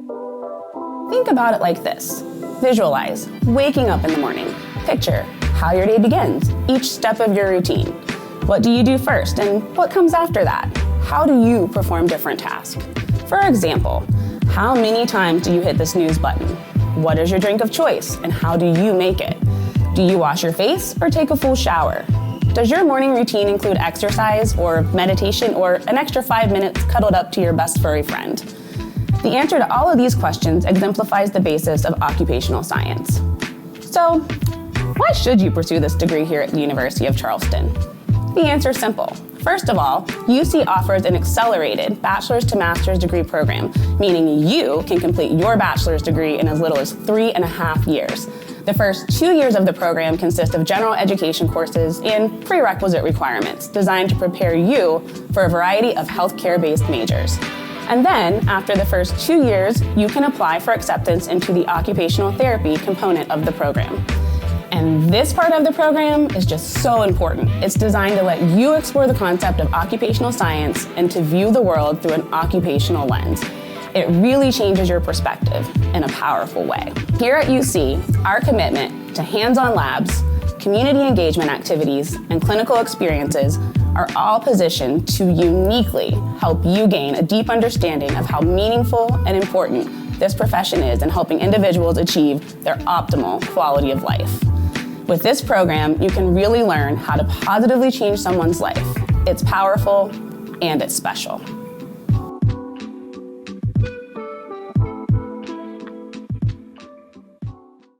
Think about it like this. Visualize waking up in the morning. Picture how your day begins, each step of your routine. What do you do first and what comes after that? How do you perform different tasks? For example, how many times do you hit the snooze button? What is your drink of choice and how do you make it? Do you wash your face or take a full shower? Does your morning routine include exercise or meditation or an extra 5 minutes cuddled up to your best furry friend? The answer to all of these questions exemplifies the basis of occupational science. So, why should you pursue this degree here at the University of Charleston? The answer is simple. First of all, UC offers an accelerated bachelor's to master's degree program, meaning you can complete your bachelor's degree in as little as 3.5 years. The first 2 years of the program consist of general education courses and prerequisite requirements designed to prepare you for a variety of healthcare-based majors. And then, after the first 2 years, you can apply for acceptance into the occupational therapy component of the program. And this part of the program is just so important. It's designed to let you explore the concept of occupational science and to view the world through an occupational lens. It really changes your perspective in a powerful way. Here at UC, our commitment to hands-on labs, community engagement activities, and clinical experiences are all positioned to uniquely help you gain a deep understanding of how meaningful and important this profession is in helping individuals achieve their optimal quality of life. With this program, you can really learn how to positively change someone's life. It's powerful and it's special.